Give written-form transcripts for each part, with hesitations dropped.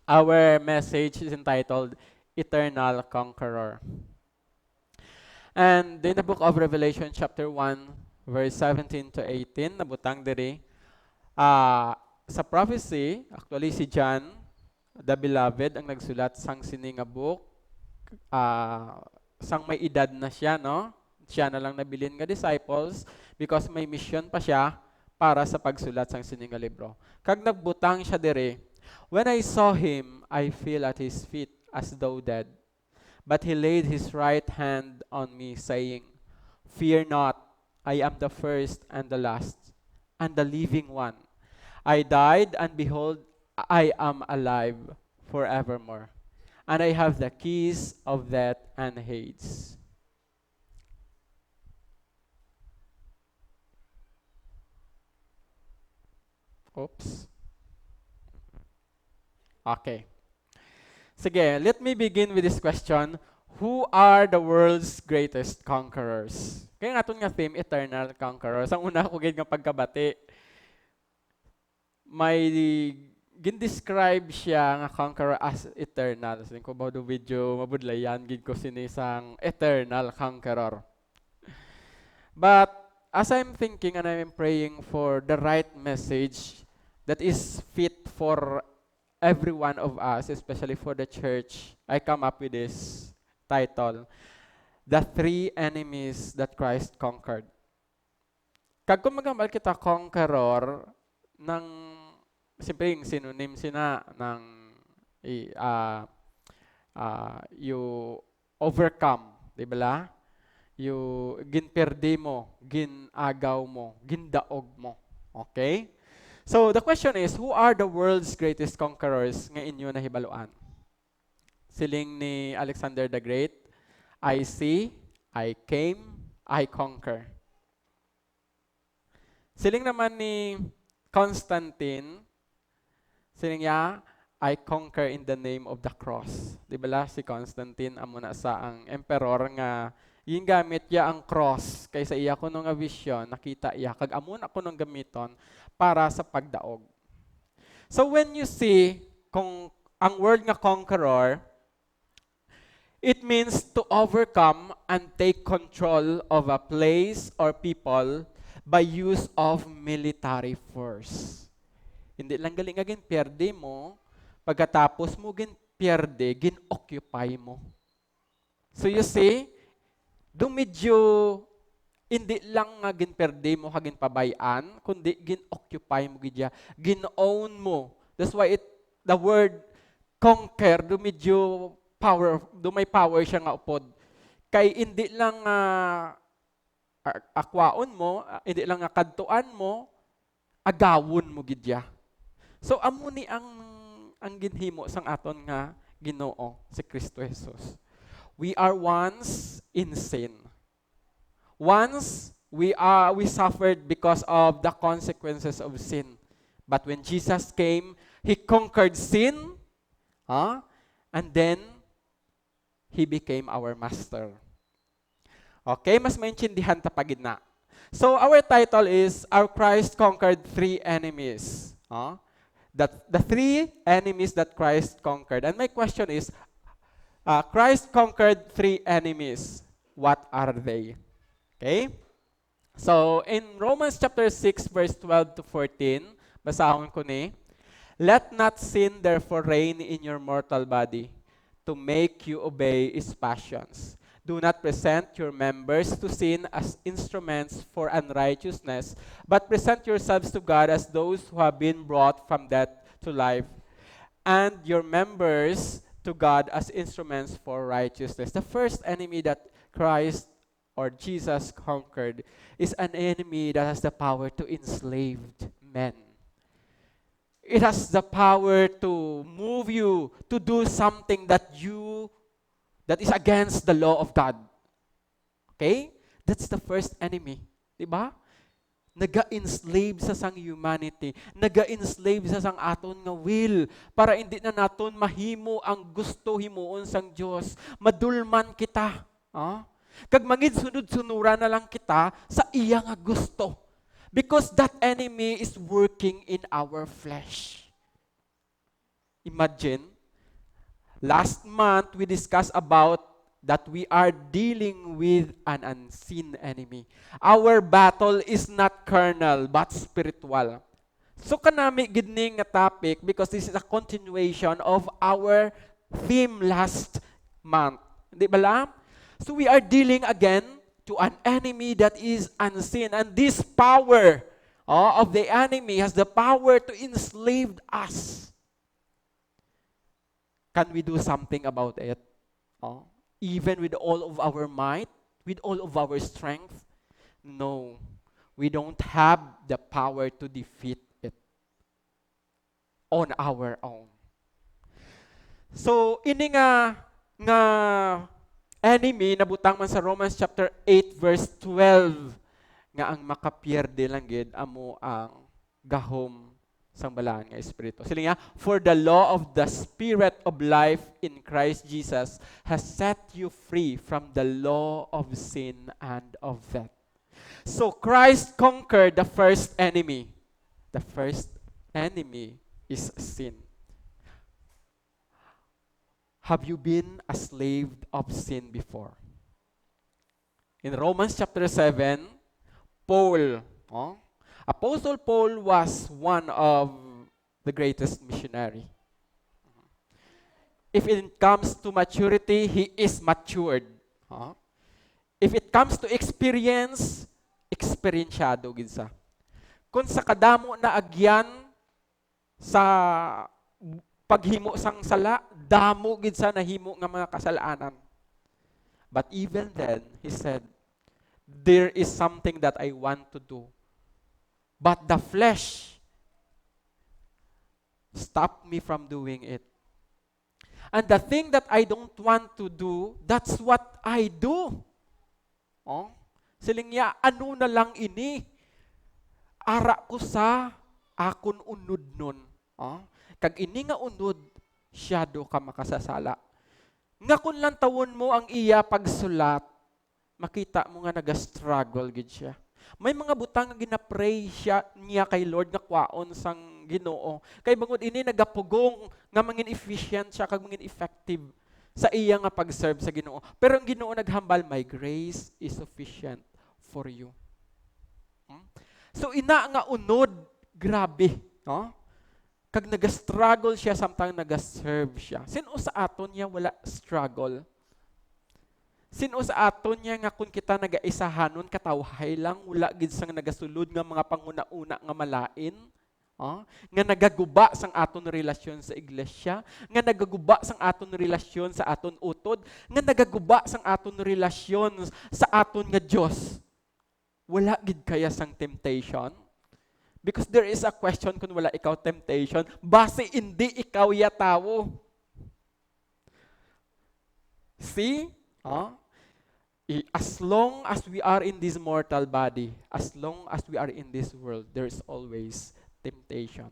Our message is entitled Eternal Conqueror. And in the book of Revelation chapter 1, verse 17 to 18, nabutang diri, sa prophecy, actually si John, the beloved, ang nagsulat sang sini nga book, sang may edad na siya, no? Siya na lang nabilin nga disciples because may mission pa siya para sa pagsulat sang sini nga libro. Kag nagbutang siya diri, when I saw him, I fell at his feet as though dead. But he laid his right hand on me, saying, Fear not, I am the first and the last, and the living one. I died, and behold, I am alive forevermore. And I have the keys of death and Hades. Oops. Okay. Sige, let me begin with this question. Who are the world's greatest conquerors? Kaya nga nga theme, Eternal Conquerors. Ang una ko gid nga pagkabati, may gin-describe siya nga conqueror as eternal. So, ko ba do video mabudlayan gid ko sinisang eternal conqueror. But as I'm thinking and I'm praying for the right message that is fit for every one of us, especially for the church, I come up with this title, The Three Enemies That Christ Conquered. Kag kung magamal kita conqueror ng siyempre yung synonym sina ng you overcome, di ba la? You ginperdi mo, ginagaw mo, gindaog mo. Okay? So the question is, who are the world's greatest conquerors nga inyo nahibaluan? Siling ni Alexander the Great, I see, I came, I conquer. Siling naman ni Constantine, siling niya, I conquer in the name of the cross. Di ba la, si Constantine amo na sa ang emperor nga yung gamit niya ang cross kaysa iya ko nung vision, nakita iya kag amo na ko nung gamiton para sa pagdaog. So when you see kung ang word nga conqueror, it means to overcome and take control of a place or people by use of military force. Hindi lang galing nga ginpierde mo, pagkatapos mo ginpierde, gin-occupy mo. So you see, medyo hindi lang nga ginperde mo kagin pabayan, kundi gin-occupy mo gidya, gin-own mo. That's why the word conquer, medyo power, may power siya nga upod. Kay hindi lang akwaon mo, hindi lang nga kadtuan mo, agawon mo gidya. So amo ni ang ginhimo sang aton nga Ginoo si Kristo Jesus. We are once in sin. Once we suffered because of the consequences of sin. But when Jesus came, He conquered sin, and then He became our master. Okay, mas maintindihan ta pagid na. So our title is Our Christ Conquered Three Enemies. The three enemies that Christ conquered. And my question is, Christ conquered three enemies. What are they? Okay? So, in Romans chapter 6, verse 12 to 14, basahon ko ni, Let not sin therefore reign in your mortal body, to make you obey its passions. Do not present your members to sin as instruments for unrighteousness, but present yourselves to God as those who have been brought from death to life, and your members to God as instruments for righteousness. The first enemy that Christ or Jesus conquered is an enemy that has the power to enslave men. It has the power to move you to do something that is against the law of God. Okay? That's the first enemy. Diba? Naga-enslave sa sang humanity. Naga-enslave sa sang aton nga will para hindi na naton mahimo ang gusto himuon sang Dios. Madulman kita. Kag mangid sunod-sunura na lang kita sa iya nga gusto. Because that enemy is working in our flesh. Imagine, Last month, we discussed about that we are dealing with an unseen enemy. Our battle is not carnal, but spiritual. So kanami gidning nga topic because this is a continuation of our theme last month. Di ba lang? So we are dealing again to an enemy that is unseen. And this power of the enemy has the power to enslave us. Can we do something about it? Even with all of our might, with all of our strength? No. We don't have the power to defeat it on our own. So, ini nga enemy nabutang man sa Romans chapter 8 verse 12 nga ang makapierde lang gid amo ang gahom sang balaan nga espiritu. Sila nga, for the law of the spirit of life in Christ Jesus has set you free from the law of sin and of death. So Christ conquered the first enemy. The first enemy is sin. Have you been a slave of sin before? In Romans chapter 7, Paul, Apostle Paul was one of the greatest missionary. If it comes to maturity, he is matured. If it comes to experience, experiensyado gid sa. Kung sa kadamo na agyan sa paghimo sang sala, damo gid sa nahimo nga mga kasalanan. But even then, he said, there is something that I want to do. But the flesh stopped me from doing it. And the thing that I don't want to do, that's what I do. Silingya, ano na lang ini? Ara ko sa akon unod nun. Kag ini nga unod, siyado ka makasasala. Nga kung lang tawon mo ang iya pagsulat, makita mo nga nag-struggle gid siya. May mga butang nga ginapray niya kay Lord nga kwaon sang Ginoo. Kay bangod ini nagapugong nga mangin efficient siya kag mangin effective sa iya nga pag-serve sa Ginoo. Pero ang Ginoo naghambal, my grace is sufficient for you. So ina nga unod, grabe, kag nag-struggle siya samtang nag-serve siya. Sino sa aton niya wala struggle? Sino sa aton niya nga kung kita nag-aisahanon katawhay lang, wala gid sang nagasulod nga mga panguna-una nga malain, nga nagaguba sang aton relasyon sa iglesia, nga nagaguba sang aton relasyon sa aton utod, nga nagaguba sang aton relasyon sa aton nga Dios. Wala gid kaya sang temptation? Because there is a question kung wala ikaw temptation, base hindi ikaw ya tawo. See? As long as we are in this mortal body, as long as we are in this world, there is always temptation.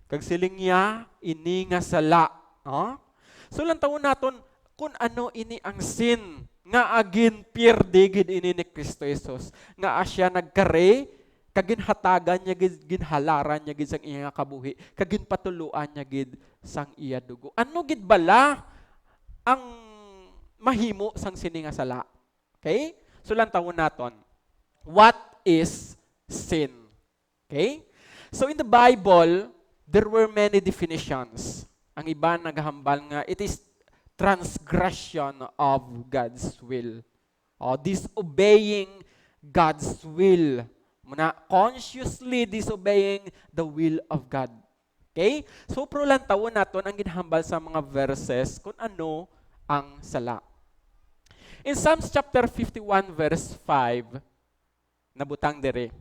Kag siling niya, ini nga sala. So lang tawon naton kung ano ini ang sin nga agin pierde gid ini ni Kristo Jesus. Nga asya nagkare kagin hatagan niya gid ginhalaran niya gid sang iya nga kabuhi, kagin patuluan niya gid sang iya dugo. Ano gid bala ang mahimo sang sini nga sala? Okay? So lang tawon naton. What is sin? Okay? So in the Bible, there were many definitions. Ang iba naghambal nga it is transgression of God's will. Disobeying God's will. Muna consciously disobeying the will of God. Okay? So pro lang tawon naton ang ginhambal sa mga verses kung ano ang sala. In Psalms chapter 51 verse 5, nabutang dire.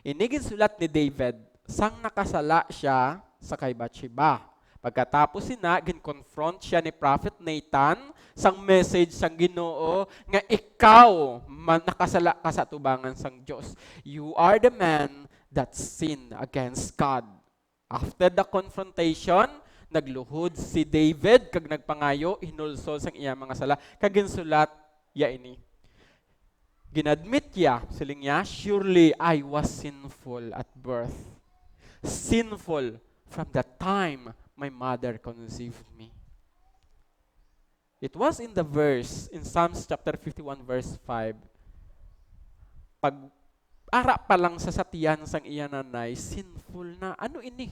Inigin sulat ni David, sang nakasala siya sa kay Bathsheba. Pagkatapos gin-confront siya ni Prophet Nathan sang message sang Ginoo nga ikaw nakasala ka sa tubangan sang Dios. You are the man that sinned against God. After the confrontation, nagluhod si David kag nagpangayo hinulsol sang iya mga sala kag ginsulat ya ini. Ginadmit niya, siling niya, surely I was sinful at birth. Sinful from the time my mother conceived me. It was in the verse, in Psalms chapter 51 verse 5. Pag ara pa lang sa satiyan sang iya nanay, sinful na. Ano ini?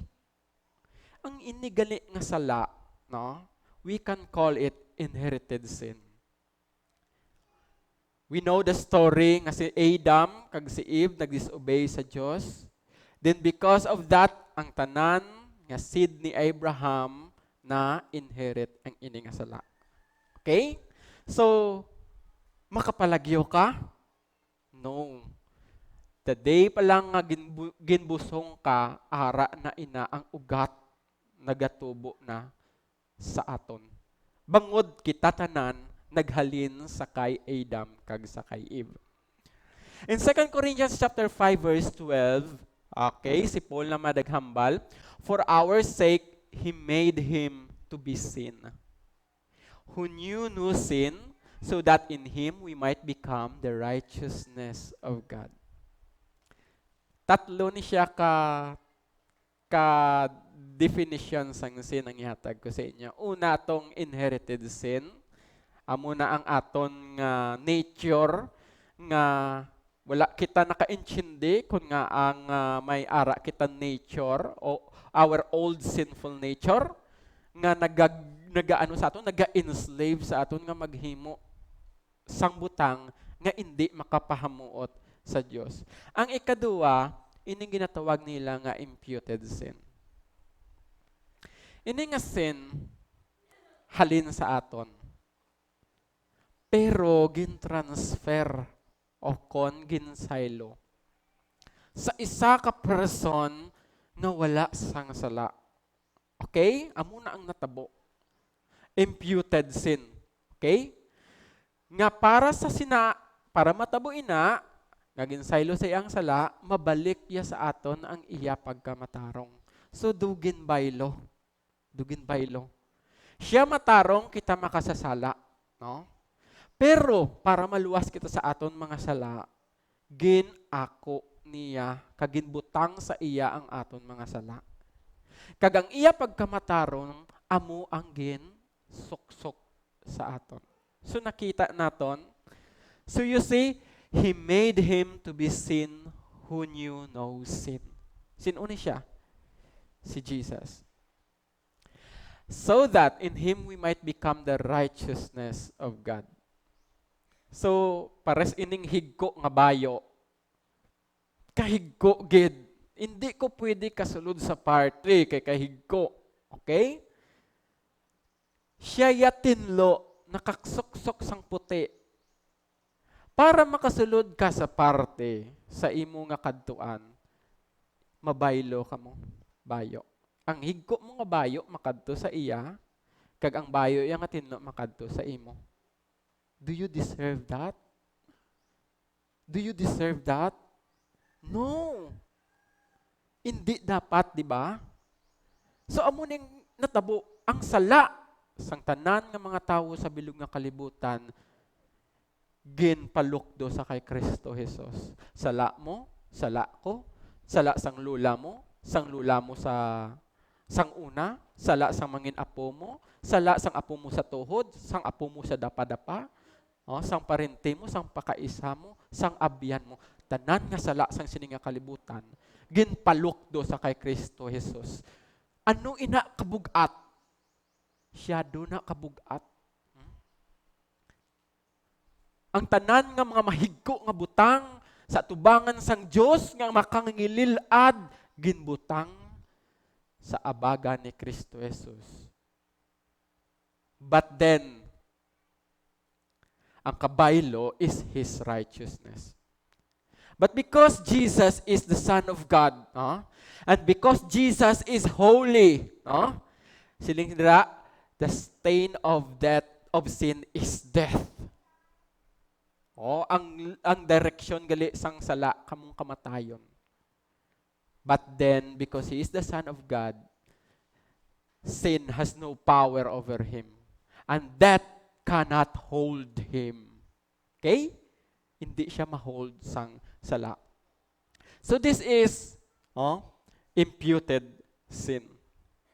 Ang ini gali nga sala, no? We can call it inherited sin. We know the story nga si Adam kag si Eve nag-disobey sa Dios. Then because of that, ang tanan nga seed ni Abraham na inherit ang ini nga sala. Okay? So, makapalagyo ka? No. The day pa lang nga ginbusong ka, ara na ina ang ugat nagatubo na sa aton. Bangod kita tanan, naghalin sa kay Adam kag sa kay Eve. In 2 Corinthians chapter 5 verse 12, okay, si Paul na madaghambal, for our sake, He made Him to be sin, who knew no sin, so that in Him we might become the righteousness of God. Tatlo ni siya ka definition sang sin ang ihatag ko sa inyo. Una, atong inherited sin. Amo na ang aton nga nature nga wala kita naka-intindi kung nga ang may ara kita nature o our old sinful nature nga nagaano sa aton, naga-enslave sa aton nga maghimo sang butang nga hindi makapahamuot sa Dios. Ang ikaduwa, ini ginatawag nila nga imputed sin. Ini nga sin halin sa aton. Pero gin-transfer o ginsaylo sa isa ka person na wala sang sala. Okay? Amo na ang natabo. Imputed sin. Okay? Nga para matabo ina, nga ginsaylo sa iyang sala, mabalik ya sa aton ang iya pagkamatarong. So, dugin baylo. Siya matarong, kita makasasala. No? Pero, para maluwas kita sa aton mga sala, ginako niya, kaginbutang sa iya ang aton mga sala. Kagang iya pagkamatarong, amo ang suksok sa aton. So, nakita naton. So, you see, He made Him to be sin who knew no sin. Sino ni siya? Si Jesus. So that in Him we might become the righteousness of God. So, pares ining higko nga bayo. Kahigko gid. Hindi ko pwede kasulod sa part 3 kay kahigko. Okay? Siya yatinlo, nakaksuksok sang puti. Para makasulod ka sa parte sa imo nga kadtuan, mabaylo ka mo, bayo. Ang higko mo nga bayo makadto sa iya, kag ang bayo iya nga tinlo makadto sa imo. Do you deserve that? Do you deserve that? No. Hindi dapat, di ba? So amo ning natabo ang sala sang tanan nga mga tawo sa bilog nga kalibutan ginpalukdo sa kay Kristo Jesus. Sala mo, sala ko, sala sang lula mo sa sang una, sala sang mangin apo mo, sala sang apo mo sa tuhod, sang apo mo sa dapa-dapa, sang parente mo, sang pakaisa mo, sang abyan mo. Tanan nga sala sang sining nga kalibutan, ginpalukdo sa kay Kristo Jesus. Ano ina kabugat? Siya do na kabugat. Ang tanan nga mga mahigko nga butang sa tubangan sang Dios nga makangililad ginbutang sa abaga ni Kristo Jesus. But then, ang kabaylo is His righteousness. But because Jesus is the Son of God, and because Jesus is holy, siling dira, the stain of death, of sin is death. Ang direksyon gali sang sala kamong kamatayon. But then, because He is the Son of God, sin has no power over Him. And death cannot hold Him. Okay? Hindi siya ma-hold sang sala. So this is imputed sin.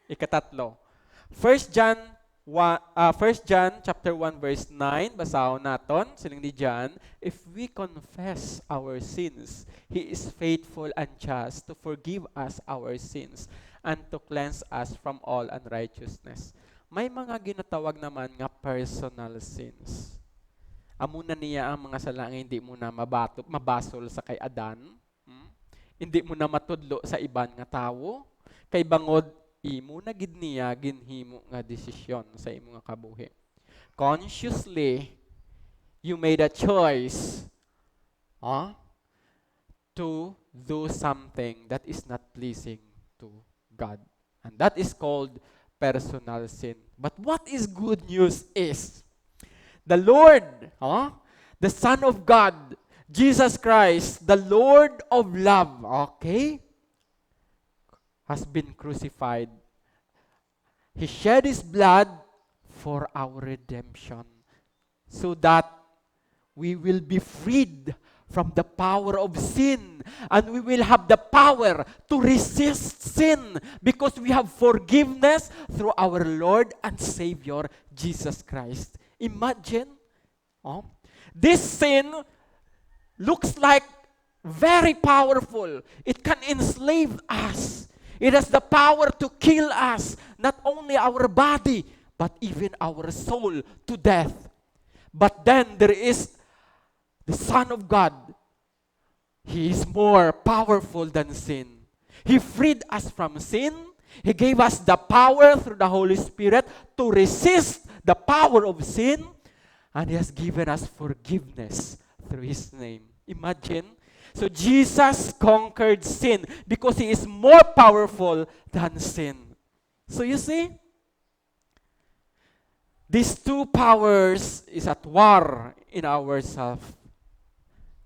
Ikatatlo. 1 John 1 John chapter 1 verse 9, basahon naton siling ni John, if we confess our sins, He is faithful and just to forgive us our sins and to cleanse us from all unrighteousness. May mga ginatawag naman nga personal sins. Amo na niya ang mga sala nga hindi mo na mabasol sa kay Adan. Hindi mo na matudlo sa iban nga tawo. Kay bangod imo na gid niya ginhimo nga desisyon sa imo nga kabuhi. Consciously, you made a choice to do something that is not pleasing to God. And that is called personal sin. But what is good news is, the Lord, the Son of God, Jesus Christ, the Lord of love, has been crucified. He shed His blood for our redemption so that we will be freed from the power of sin and we will have the power to resist sin because we have forgiveness through our Lord and Savior, Jesus Christ. Imagine, this sin looks like very powerful. It can enslave us. It has the power to kill us, not only our body, but even our soul to death. But then there is the Son of God. He is more powerful than sin. He freed us from sin. He gave us the power through the Holy Spirit to resist the power of sin. And He has given us forgiveness through His name. Imagine. So Jesus conquered sin because He is more powerful than sin. So you see, these two powers is at war in ourselves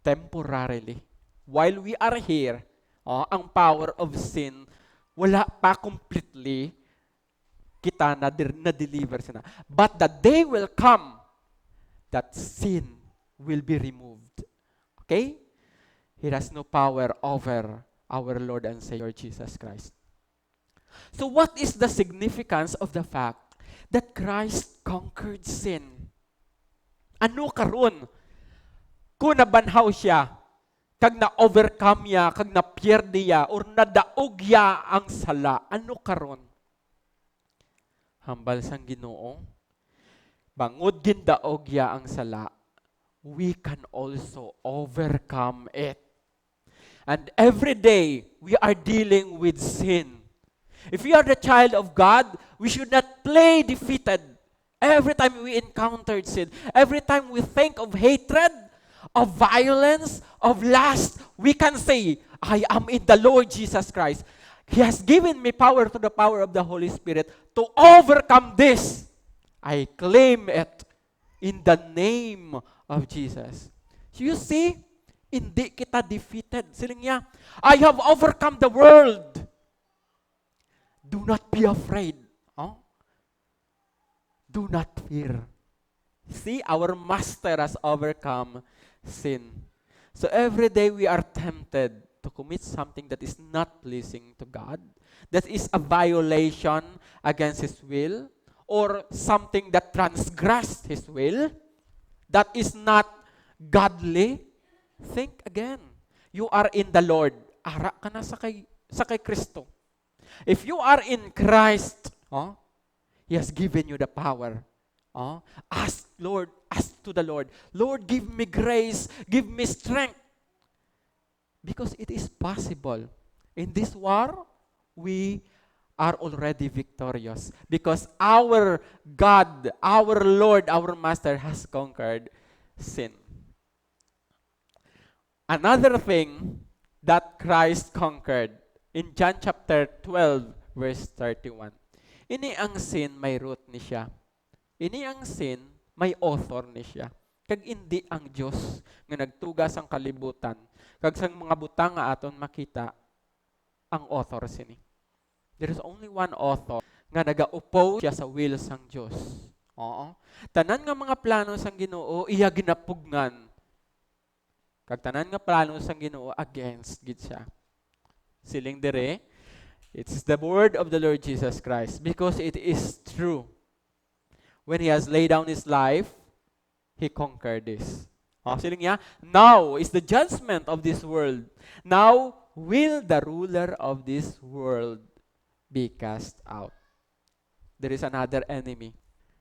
temporarily. While we are here, ang power of sin, wala pa completely kita na-deliver na. But the day will come that sin will be removed. Okay? He has no power over our Lord and Savior Jesus Christ. So what is the significance of the fact that Christ conquered sin? Ano karon? Kung nabanhaw siya, kag na-overcome ya, kag na-pierde ya, or nadaog ya ang sala, ano karon? Hambal sang Ginoo, bangod gindaog ya ang sala, we can also overcome it. And every day, we are dealing with sin. If we are the child of God, we should not play defeated. Every time we encountered sin, every time we think of hatred, of violence, of lust, we can say, I am in the Lord Jesus Christ. He has given me power to the power of the Holy Spirit to overcome this. I claim it in the name of Jesus. So you see, hindi kita defeated. Siling niya, I have overcome the world. Do not be afraid. Do not fear. See, our Master has overcome sin. So every day we are tempted to commit something that is not pleasing to God, that is a violation against His will, or something that transgressed His will, that is not godly. Think again. You are in the Lord. Ara ka na sa kay Kristo. If you are in Christ, He has given you the power. Ask to the Lord, Lord, give me grace, give me strength. Because it is possible. In this war, we are already victorious. Because our God, our Lord, our Master has conquered sin. Another thing that Christ conquered in John chapter 12, verse 31. Ini ang sin, may root ni siya. Ini ang sin, may author ni siya. Kag hindi ang Dios nga nagtugas ang kalibutan. Kag sang mga butang nga aton makita ang author sini. There is only one author nga naga-oppose siya sa will sang Dios. Tanan nga mga plano sang Ginoo iya ginapugngan. Kag tanan nga plano sang Ginoo against gid siya. Siling dire, it's the word of the Lord Jesus Christ because it is true. when He has laid down His life, He conquered this. Siling niya, now is the judgment of this world. Now will the ruler of this world be cast out. There is another enemy.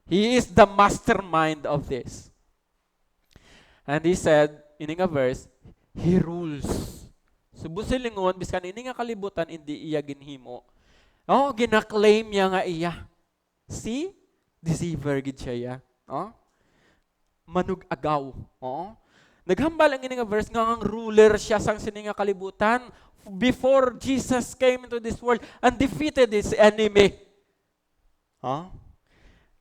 He is the mastermind of this. And he said, in nga verse, He rules. Subusilingon, biskan ini nga kalibutan, hindi iya ginhimo. Ginaklaim niya nga iya. See? Deceiver gid siya ya. Manug-agaw. Naghambal ang ini nga verse nga ang ruler siya sang sini nga kalibutan before Jesus came into this world and defeated his enemy.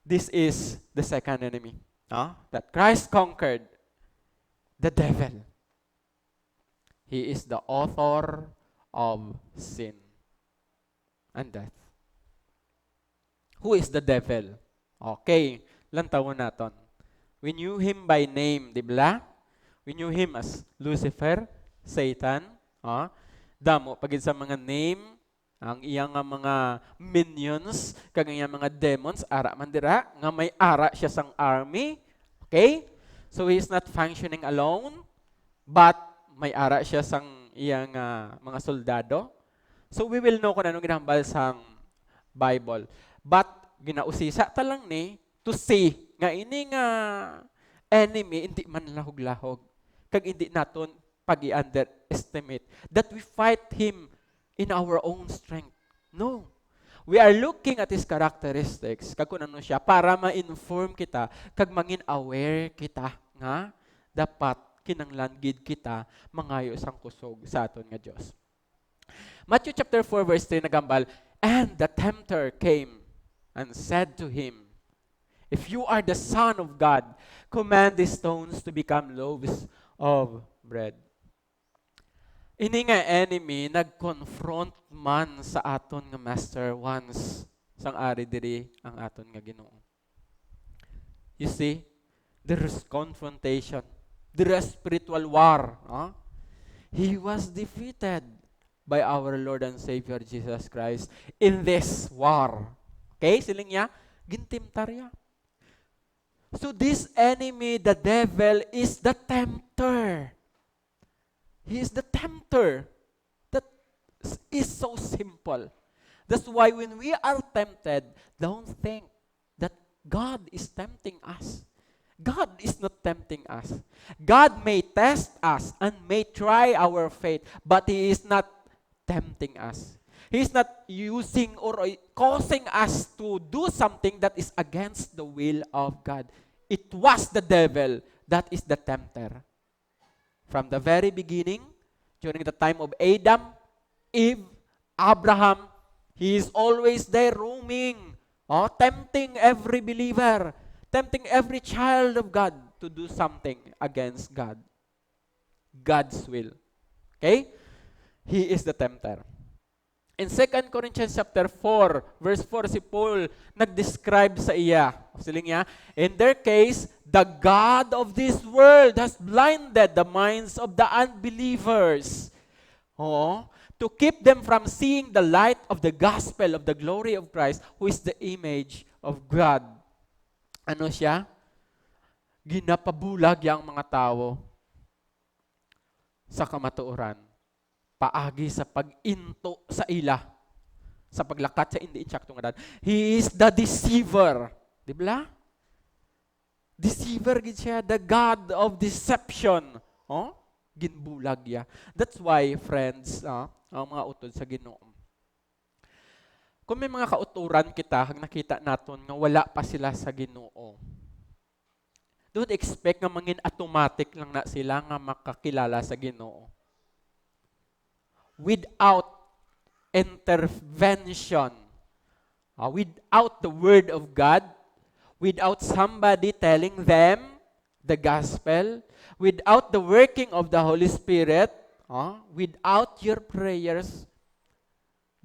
This is the second enemy. That Christ conquered the devil. He is the author of sin and death. Who is the devil? Okay, lantawon naton. We knew him by name, di ba? We knew him as Lucifer, Satan. Damo, pagid sa mga name, ang iyang mga minions, kag iyang mga demons, ara man dira, nga may ara siya sang army. Okay? So he is not functioning alone, but may ara siya sang iyang mga soldado. So we will know kung anong ginahambal sang Bible. But ginausisa ta lang ni to see nga ini nga enemy hindi man lahog-lahog. Kag hindi naton pag-i-underestimate that we fight him in our own strength. No. We are looking at his characteristics kag kun ano siya para ma-inform kita kag mangin aware kita nga dapat kinanglan gid kita mangayo sang kusog sa aton nga Dios. Matthew chapter 4 verse 3 nagambal, and the tempter came and said to him, if you are the Son of God, command these stones to become loaves of bread. Ini nga enemy nag-confront man sa aton nga master once sang ari diri ang aton nga Ginoo. You see, there is confrontation. There is spiritual war. He was defeated by our Lord and Savior Jesus Christ in this war. Okay, siling niya, gintimtarya. So this enemy, the devil, is the tempter. He is the tempter. That is so simple. That's why when we are tempted, don't think that God is tempting us. God is not tempting us. God may test us and may try our faith, but He is not tempting us. He is not using or causing us to do something that is against the will of God. It was the devil that is the tempter. From the very beginning, during the time of Adam, Eve, Abraham, he is always there roaming, tempting every believer, tempting every child of God to do something against God. God's will. Okay? He is the tempter. In 2 Corinthians chapter 4, verse 4, si Paul nag-describe sa iya. Siling niya, in their case, the God of this world has blinded the minds of the unbelievers. To keep them from seeing the light of the gospel of the glory of Christ, who is the image of God. Ano siya? Ginapabulag yang mga tao sa kamatuoran. Paagi sa pag-into sa ila, sa paglakat sa hindi insakto nga dan. He is the deceiver. Di ba? Deceiver gid siya, the God of deception. Ginbulag ya. That's why, friends, ang mga utod sa Ginoo. Kung may mga kauturan kita, hang nakita naton nga wala pa sila sa Ginoo, don't expect nga mangin automatic lang na sila nga makakilala sa Ginoo. Without intervention, without the Word of God, without somebody telling them the gospel, without the working of the Holy Spirit, without your prayers,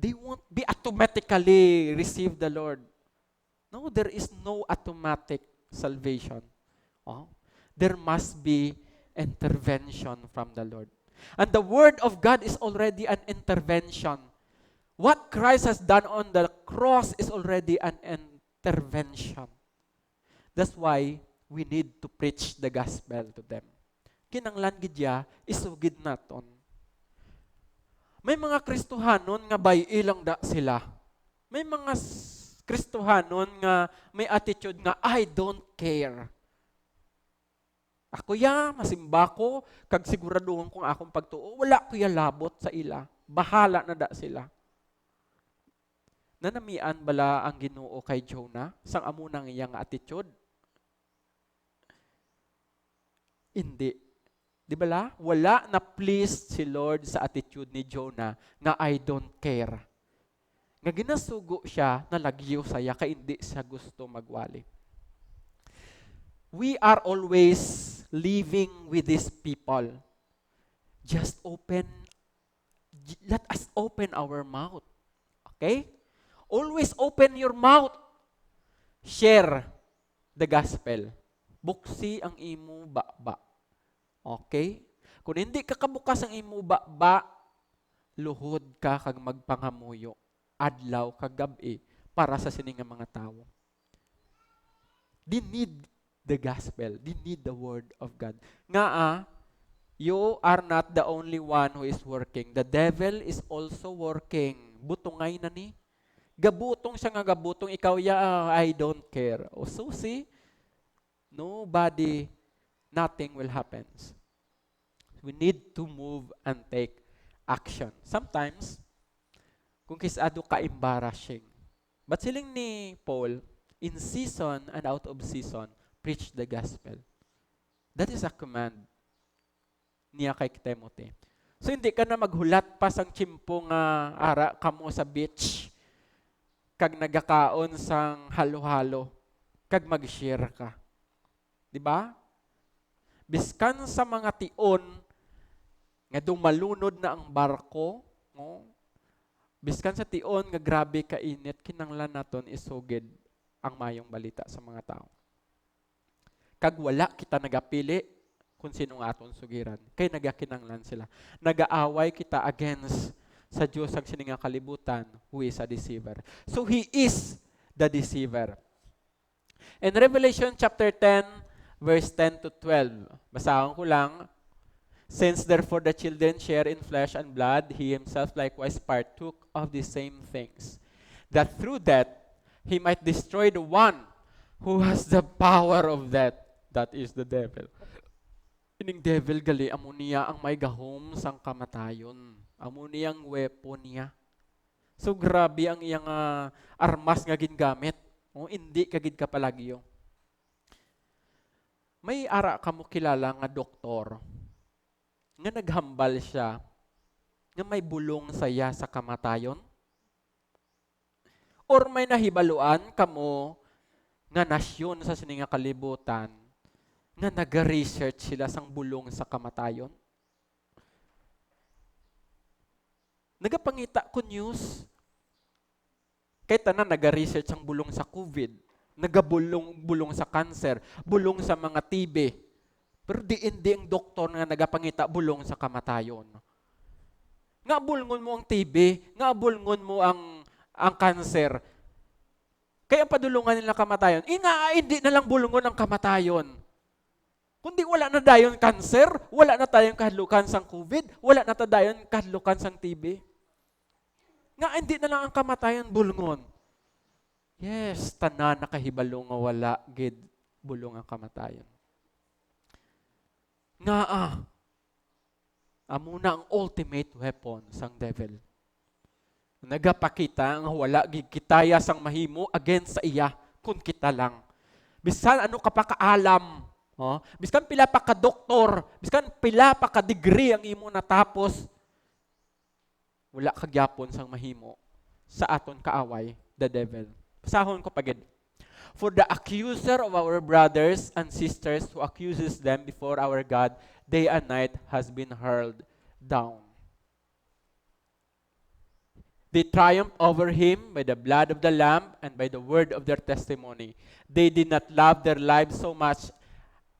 they won't be automatically receive the Lord. No, there is no automatic salvation. There must be intervention from the Lord. And the Word of God is already an intervention. What Christ has done on the cross is already an intervention. That's why we need to preach the gospel to them. Kinanglan gidya isugid naton. May mga Kristohanon nga bay ilang da sila. May mga Kristohanon nga may attitude nga I don't care. Ako masimba ko, kag siguraduhan kung akong pagtuo, wala ko labot sa ila. Bahala na da sila. Nanamian bala ang Ginoo kay Jonah sang amo nang iyang attitude? Hindi. Di bala? Wala na pleased si Lord sa attitude ni Jonah nga I don't care. Nga ginasugo siya na lagyo saya kay hindi siya gusto magwali. We are always living with these people. Let us open our mouth. Okay? Always open your mouth. Share the gospel. Buksi ang imo baba. Okay? Kung hindi ka kabukas ang imo baba, luhod ka kag magpangamuyo. Adlaw kag gabi para sa sining mga tao. They need the gospel. They need the word of God. Nga you are not the only one who is working. The devil is also working. Butungay na ni. Gabutong siya nga gabutong. Ikaw I don't care. O so see, nothing will happen. We need to move and take action. Sometimes, kung kisado ka embarrassing. But siling ni Paul, in season and out of season, preach the gospel. That is a command niya kay Timothy. So hindi ka na maghulat pa sang tsimpo nga ara kamo sa beach kag nagakaon sang halo-halo kag mag-share ka. Di ba? Biskan sa mga tion nga dumalunod na ang barko, no? Biskan sa tion nga grabe ka init, kinanglan naton isugid ang mayong balita sa mga tao. Kag wala kita nagapili kung sinong aton sugiran. Kay nagakinanglan sila. Nagaaway kita against sa Diyos ang sininga kalibutan who is a deceiver. So he is the deceiver. In Revelation chapter 10, verse 10 to 12, basahan ko lang, since therefore the children share in flesh and blood, he himself likewise partook of the same things, that through that he might destroy the one who has the power of death, that is the devil. Ining devil gali, amo niya ang may gahom sang kamatayon. Amo niyang weapon niya. So grabe ang iyang armas nga gingamit. Hindi kagid ka palagyo. May ara kamo kilala nga doktor nga naghambal siya nga may bulong saya sa kamatayon. Or may nahibaluan kamo nga nasyon sa sininga kalibutan nga nag-research sila sang bulong sa kamatayon. Nagapangita ko news. Kay tanan nag-research ang bulong sa COVID, bulong sa cancer, bulong sa mga TB. Pero hindi ang doktor nga nagapangita bulong sa kamatayon. Nga bulngon mo ang TB, nga bulngon mo ang cancer. Kaya padulungan nila kamatayon. Hindi na lang bulungon ang kamatayon. Kundi wala na dayon cancer, wala na tayong kahadlukan sang COVID, wala na dayon kahadlukan sang TB. Nga hindi na lang ang kamatayon bulungon. Yes, tanan nakahibalo nga wala gid bulong ang kamatayon. Nga amo na ang ultimate weapon sang devil. Nagapakita nga wala gid kitaya sang mahimo against sa iya kun kita lang. Bisan ano ka pa kaalam, biskan pila pa ka doktor, biskan pila pa ka degree ang imo natapos, wala kagyapon sang mahimo sa aton kaaway, the devil. Pasahon ko pagid. For the accuser of our brothers and sisters who accuses them before our God day and night has been hurled down. They triumphed over him by the blood of the Lamb and by the word of their testimony. They did not love their lives so much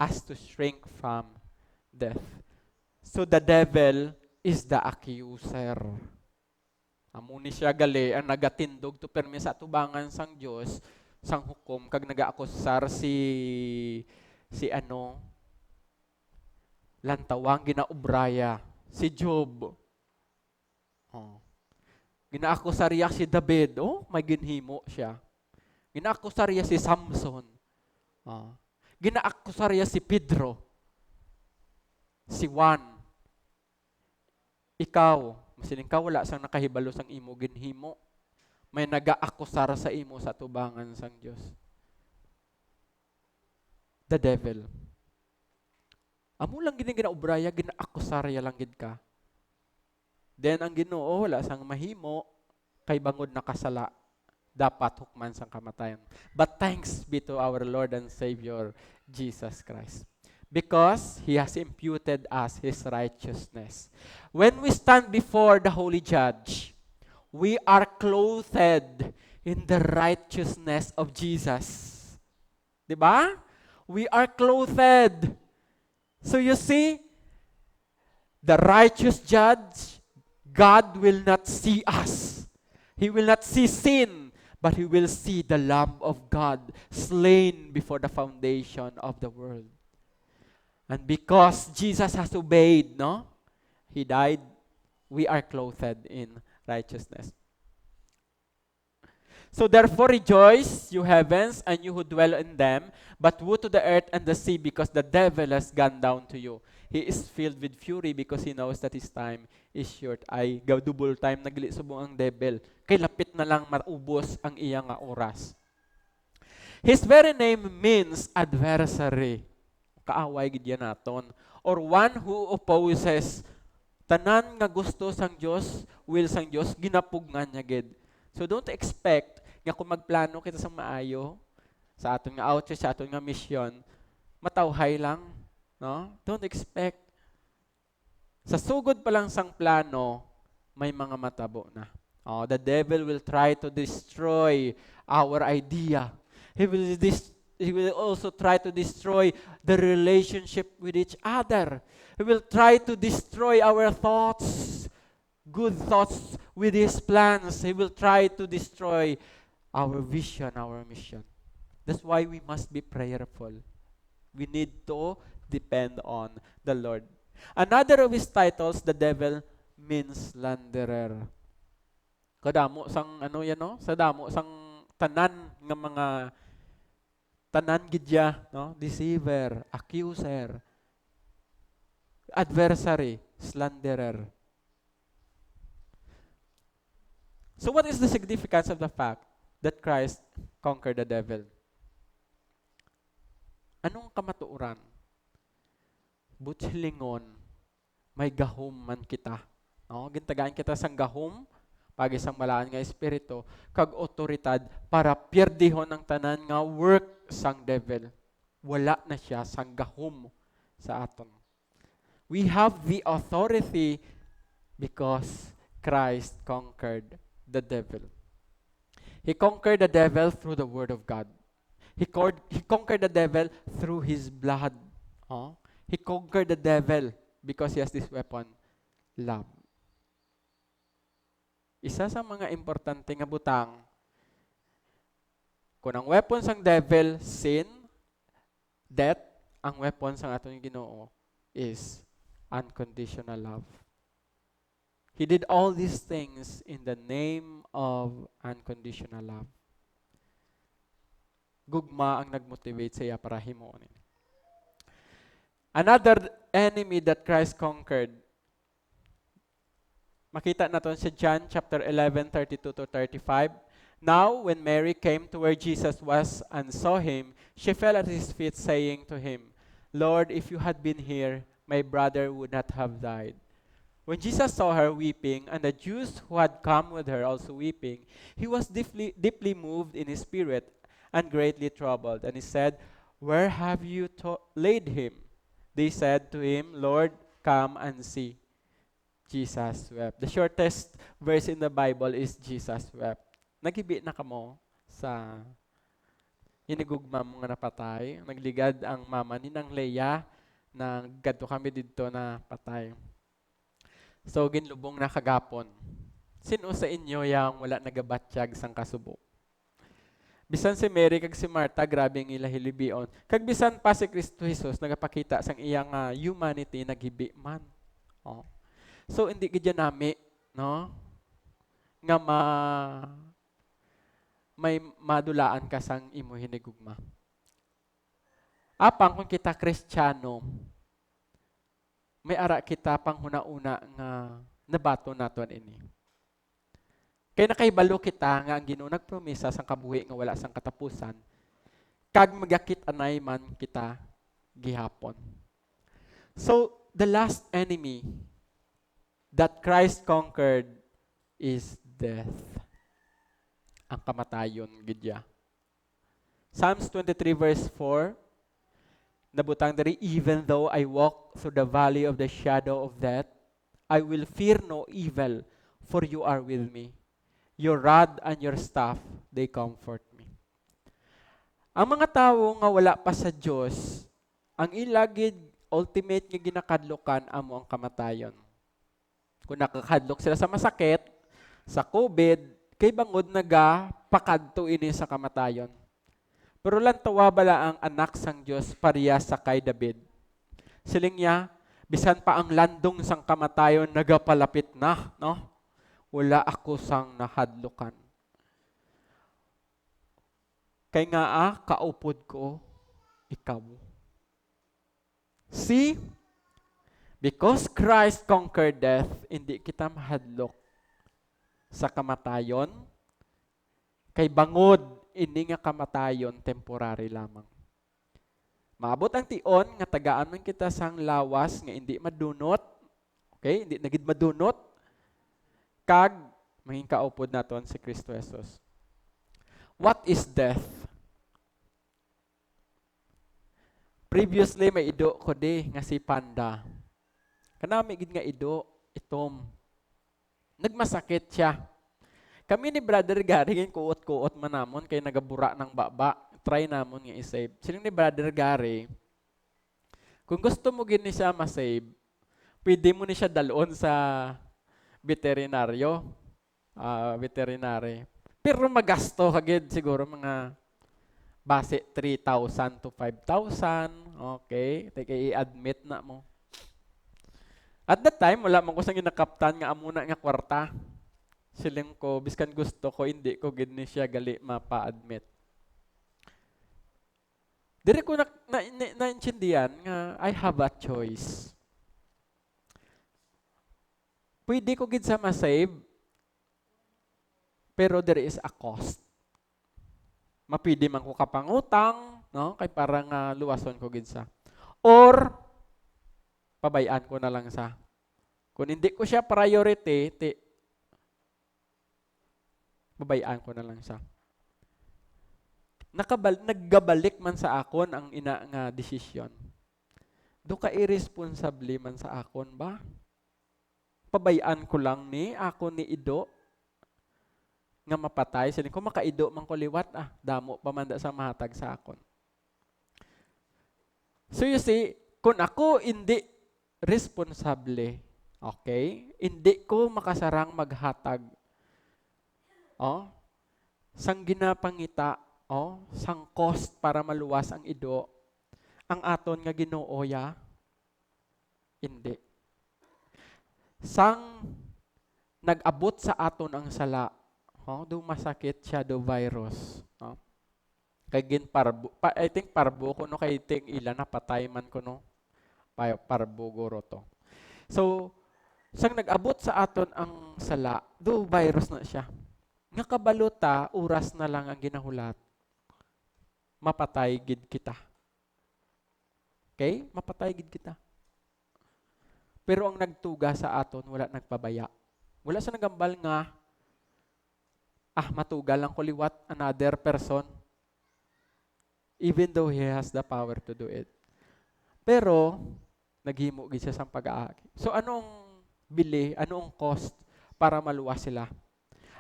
as to shrink from death. So the devil is the accuser. Amo ni siya gali ang nagatindog to permi sa tubangan sang Dios sang hukom kag nagaakusar si ano lantawang ginaubraya si Job. Oh. Ginaakusarya si David, may ginhimo siya. Ginaakusarya si Samson. Oh. Ginaakusarya si Pedro. Si Juan. Ikaw, masiling ka wala sang nakahibalo sang imo ginhimo. May nagaakusar sa imo sa tubangan sang Dios. The devil. Amo lang gini ginaubraya, ginaakusarya lang gid ka. Then ang Ginoo wala sang mahimo kay bangod nakasala dapat hukman sang kamatayon. But thanks be to our Lord and Savior Jesus Christ, because He has imputed us His righteousness. When we stand before the Holy Judge, we are clothed in the righteousness of Jesus. Diba? We are clothed. So you see, the righteous judge, God will not see us. He will not see sin, but He will see the Lamb of God slain before the foundation of the world. And because Jesus has obeyed, He died, we are clothed in righteousness. So therefore rejoice, you heavens, and you who dwell in them, but woe to the earth and the sea, because the devil has gone down to you. He is filled with fury because he knows that his time is short. Ay, double time nagli subong ang devil. Kay lapit na lang maubos ang iyang oras. His very name means adversary. Kaaway gid yan naton. Or one who opposes. Tanan nga gusto sang Dios, will sang Dios, ginapugnan niya gid. So don't expect nga kung magplano kita sa maayo, sa aton nga outreach, sa aton nga mission, matawhay lang, no? Don't expect. Sa sugod pa lang sang plano, may mga matabo na. The devil will try to destroy our idea. He will also try to destroy the relationship with each other. He will try to destroy our thoughts, good thoughts with his plans. He will try to destroy our vision, our mission. That's why we must be prayerful. We need to depend on the Lord. Another of his titles, the devil means slanderer. Kadamo sang sa damo sang tanan nga mga tanan gidya, deceiver, accuser, adversary, slanderer. So what is the significance of the fact that Christ conquered the devil? Anong kamatuoran? Buthilingon, may gahom man kita. Gintagaan kita sang gahom, pag isang malaan nga espiritu, kag otoridad para pierdihon ang tanan nga work sang devil. Wala na siya sang gahom sa aton. We have the authority because Christ conquered the devil. He conquered the devil through the word of God. He conquered the devil through his blood. He conquered the devil because he has this weapon, love. Isa sa mga importante nga butang, kung ang weapon sang devil, sin, death, ang weapon sang aton Ginoo is unconditional love. He did all these things in the name of unconditional love. Gugma ang nagmotivate sa iya para himuon. Another enemy that Christ conquered, makita natin sa John chapter 11, 32 to 35. Now, when Mary came to where Jesus was and saw him, she fell at his feet, saying to him, Lord, if you had been here, my brother would not have died. When Jesus saw her weeping, and the Jews who had come with her also weeping, he was deeply moved in his spirit and greatly troubled. And he said, Where have you laid him? They said to him, Lord, come and see. Jesus wept. The shortest verse in the Bible is Jesus wept. Nagibi na kamo sa inigugma mo nga napatay. Nagligad ang mama ni nang Leia na gadto kami dito na patay. So, ginlubong na kagapon. Sino sa inyo yung wala nagabatsyag sang kasubo? Bisan si Mary kag si Martha, grabe ang ila hilibion. Kag bisan pa si Kristo Jesus, nagapakita sang iyang humanity, naghibi man. Oh. So, hindi gidya nami, no? Nga may madulaan ka sang imo hinigugma. Apang kung kita Kristiyano, may ara kita panghuna-una nga nabato naton ini. Kaya nakahibalo kita nga ang Ginoo nagpromisa sang kabuhi nga wala sang katapusan. Kag magyakit anay man kita gihapon. So, the last enemy that Christ conquered is death. Ang kamatayon gidya. Psalms 23 verse 4, nabutang diri, even though I walk through the valley of the shadow of death, I will fear no evil, for you are with me. Your rod and your staff, they comfort me. Ang mga tawo nga wala pa sa Dios, ang ilagid ultimate nga ginakadlokan amo ang kamatayon. Kung nakakadlok sila sa masakit, sa COVID, kay bangod naga pakadto ini sa kamatayon. Pero lang tawa bala ang anak sang Dios pareha sa kay David. Siling niya, bisan pa ang landong sang kamatayon nagapalapit na, no? Wala ako sang nahadlukan. Kay nga kaupod ko, ikaw. See? Because Christ conquered death, hindi kita mahadlok sa kamatayon. Kay bangod, ini nga kamatayon, temporary lamang. Maabot ang tion, nga tagaan man kita sang lawas, nga hindi madunot. Okay? Hindi nagid madunot. Kag, maging kaupod naton si Kristo Jesus. What is death? Previously, may ido ko nga si Panda. Kanami gid nga ido, itom. Nagmasakit siya. Kami ni Brother Gary, ngayon kuot-kuot manamon, kay nagabura ng baba. Try namon nga isave. Siling ni Brother Gary, kung gusto mo gini siya masave, pwede mo ni siya dalon sa veterinary. Pero magasto kagid siguro mga base 3,000 to 5,000. Okay, take i-admit na mo. At that time, wala man ko sang ginakaptan nga amuna nga kwarta. Siling ko, biskan gusto ko, hindi ko gid ni siya gali mapa-admit. Dire ko naintindihan nga I have a choice. Pwede ko gid sa ma-save, pero there is a cost. Mapili man ko kapangutang, no? Kay parang luwason ko gid sa. Or pabayaan ko na lang sa. Kung hindi ko siya priority, pabayaan ko na lang sa. Naggabalik man sa akon ang ina nga desisyon. Do ka irresponsable man sa akon ba? Pabayaan ko lang ni ako ni ido nga mapatay. Siling ko makaido man ko liwat, damo pamanda sa mahatag sa akon. So you see, kung ako hindi responsable, okay, hindi ko makasarang maghatag. Sang ginapangita, sang cost para maluwas ang ido, ang aton nga Ginooya, hindi. Sang nag-abot sa aton ang sala, do masakit siya do virus. Kay gin parbo, I think parbo ko no, kay ting ilan na patay man ko no, parbo guro to. So, sang nag-abot sa aton ang sala, do virus na siya. Nga kabalota, oras na lang ang ginahulat. Mapatay gid kita. Okay? Mapatay gid kita. Pero ang nagtuga sa aton, wala nagpabaya. Wala sa nagambal nga, matuga lang ko liwat another person. Even though he has the power to do it. Pero, naghimo gid siya sa pag-aagi. So anong bili, anong cost para maluwas sila?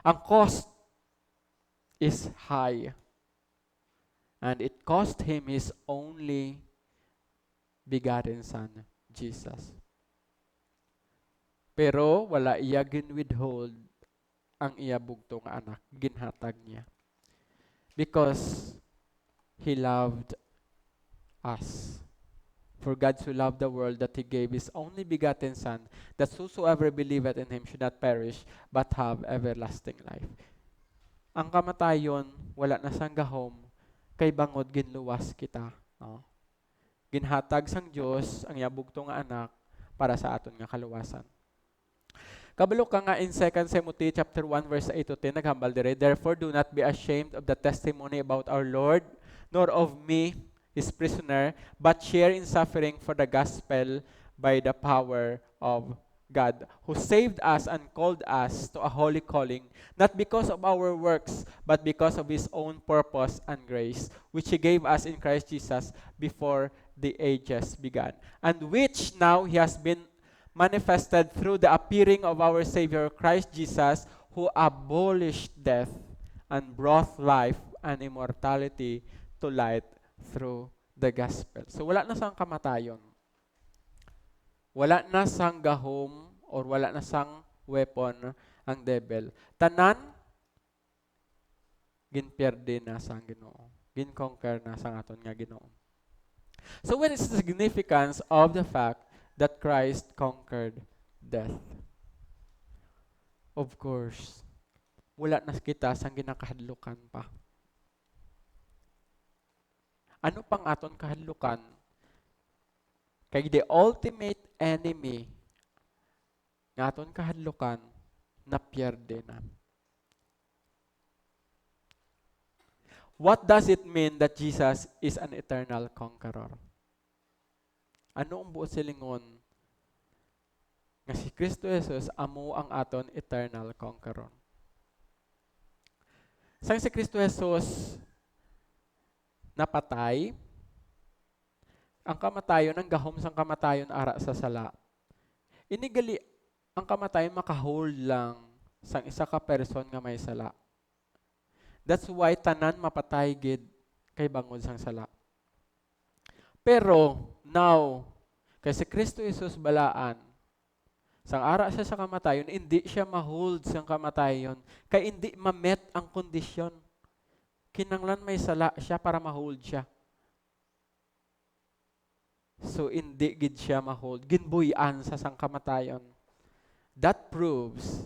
Ang cost is high. And it cost him his only begotten son, Jesus. Pero wala iya ginwithhold ang iya bugtong anak, ginhatag niya. Because He loved us. For God so loved the world that He gave His only begotten Son, that whosoever believeth in Him should not perish, but have everlasting life. Ang kamatayon, wala na sang gahom, kay bangod ginluwas kita. No? Ginhatag sang Dios ang yabugto nga anak para sa aton nga kaluwasan. Kabalo ka nga in 2 Timothy chapter 1 verse 8 to 10 naghambal dire, therefore do not be ashamed of the testimony about our Lord, nor of me, his prisoner, but share in suffering for the gospel by the power of God, who saved us and called us to a holy calling, not because of our works, but because of his own purpose and grace, which he gave us in Christ Jesus before the ages began, and which now he has been manifested through the appearing of our Savior Christ Jesus, who abolished death and brought life and immortality to light through the gospel. So wala na sang kamatayon. Wala na sang gahom or wala na sang weapon ang devil. Tanan ginperde na sang Ginoo. Ginconquer na sang aton nga Ginoo. So what is the significance of the fact that Christ conquered death? Of course, wala na kita sang ginakahadlukan pa. Ano pang aton kahadlukan? Kay the ultimate enemy nga aton kahadlukan na pierde na. What does it mean that Jesus is an eternal conqueror? Ano ang buot silingon nga si Kristo Jesus amo ang aton eternal conqueror? Sang si Kristo Jesus napatay, ang kamatayon, ang gahom sang kamatayon ara sa sala. Inigali ang kamatayon makahold lang sang isa ka person nga may sala. That's why tanan mapatay gid kay bangod sang sala. Pero now, kay si Kristo Jesus balaan, sang ara siya sa kamatayon, hindi siya ma-hold sang kamatayon, kay hindi ma-met ang kondisyon. Kinanglan may sala siya para ma-hold siya. So hindi gid siya ma-hold. Ginbuyan sa sang kamatayon. That proves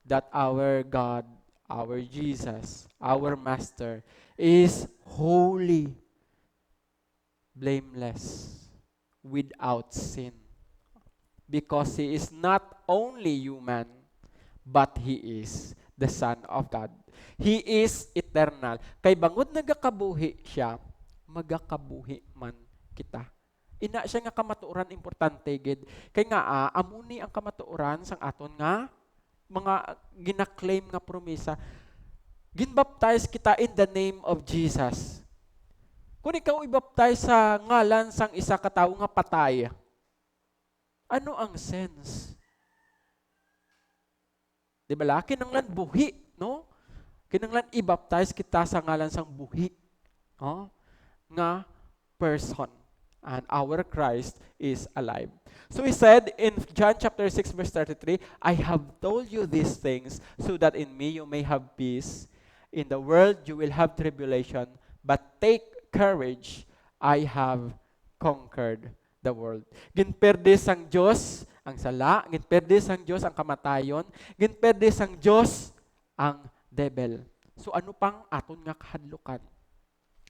that our God, our Jesus, our Master is holy, blameless, without sin. Because He is not only human, but He is the Son of God. He is eternal. Kay bangod nagakabuhi siya, magakabuhi man kita. Ina siya nga kamatuoran importante gid. Kay nga amuni ang kamatuoran sang aton nga mga gina-claim nga promesa. Ginbaptize kita in the name of Jesus. Kung ikaw i-baptize sa ngalan sang isa ka tawo nga patay, ano ang sense? Di ba la? Kinanglan buhi, no? Kinanglan i-baptize kita sa ngalan sang buhi. No? Nga person. And our Christ is alive. So he said in John chapter 6 verse 33, I have told you these things so that in me you may have peace. In the world you will have tribulation, but take courage, I have conquered the world. Ginperde sang Diyos ang sala, ginperde sang Diyos ang kamatayon, ginperde sang Diyos ang devil. So ano pang aton nga kahadlukan?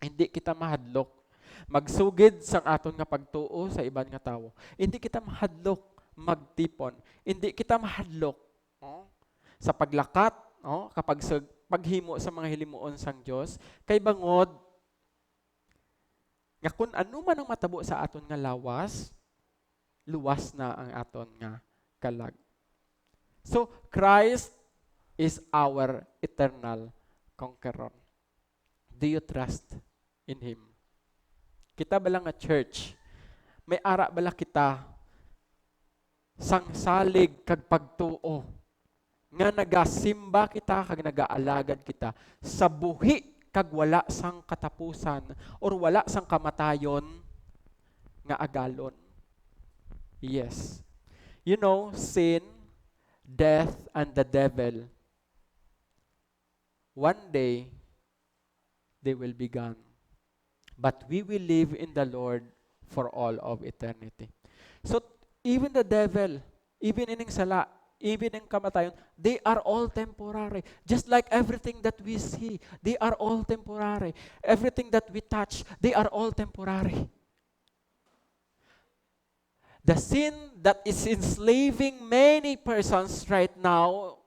Hindi kita mahadlok magsugid sang aton nga pagtuo sa iban nga tawo. Hindi kita mahadlok magtipon. Hindi kita mahadlok sa paglakat, kapag paghimo sa mga hilimuon sang Dios, kay bangod nga kun ano man ang matabo sa aton nga lawas, luwas na ang aton nga kalag. So Christ is our eternal conqueror. Do you trust in Him? Kita bala nga church, may ara bala kita sang salig kag pagtuo nga nagasimba kita kag nagaalagad kita sa buhi kag wala sang katapusan or wala sang kamatayon nga agalon. Yes. You know, sin, death, and the devil, one day, they will be gone. But we will live in the Lord for all of eternity. So, even the devil, even ining sala, even in kamatayon, they are all temporary. Just like everything that we see, they are all temporary. Everything that we touch, they are all temporary. The sin that is enslaving many persons right now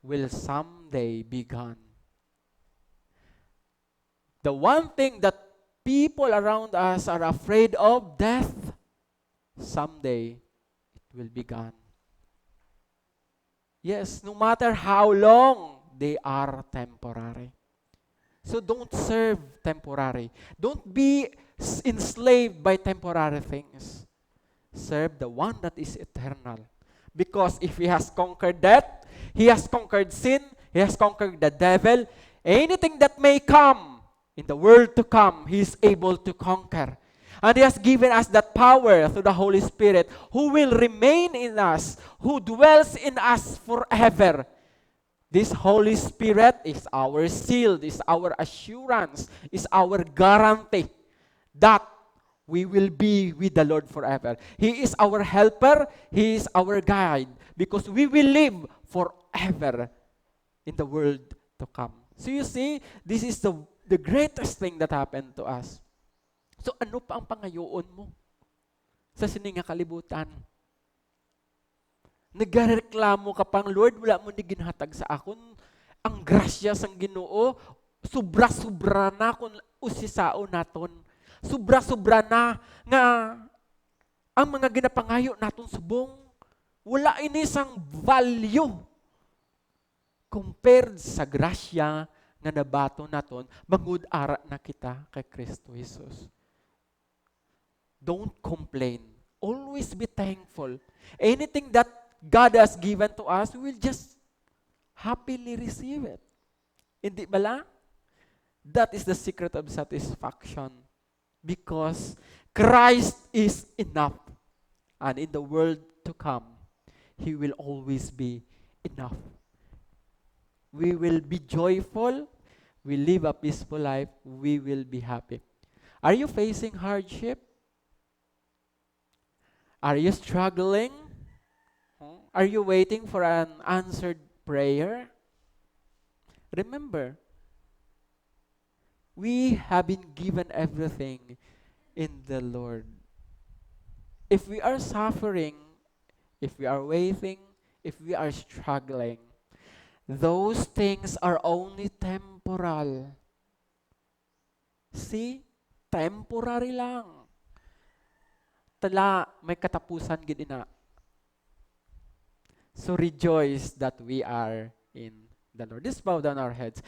will someday be gone. The one thing that people around us are afraid of, death, someday it will be gone. Yes, no matter how long, they are temporary. So don't serve temporary. Don't be enslaved by temporary things. Serve the one that is eternal. Because if he has conquered death, he has conquered sin, he has conquered the devil, anything that may come in the world to come, he is able to conquer. And he has given us that power through the Holy Spirit who will remain in us, who dwells in us forever. This Holy Spirit is our seal, is our assurance, is our guarantee that we will be with the Lord forever. He is our helper, He is our guide, because we will live forever in the world to come. So you see, this is the greatest thing that happened to us. So ano pa ang pangayoon mo sa sininga kalibutan? Nagareklamo ka pang, Lord, wala mo ni ginhatag sa akon. Ang grasya sang Ginoo, sobra-sobra na kung usisao naton. Sobra-sobra na nga ang mga ginapangayo naton subong, wala ini sang value compared sa grasya nga nabato naton, mangud-ara na kita kay Kristo Jesus. Don't complain. Always be thankful. Anything that God has given to us, we will just happily receive it. Hindi bala? That is the secret of satisfaction. Because Christ is enough. And in the world to come, He will always be enough. We will be joyful. We live a peaceful life. We will be happy. Are you facing hardship? Are you struggling? Are you waiting for an answered prayer? Remember, we have been given everything in the Lord. If we are suffering, if we are waiting, if we are struggling, those things are only temporal. See? Temporary lang. Tala, may katapusan gid ina. So rejoice that we are in the Lord. Let's bow down our heads.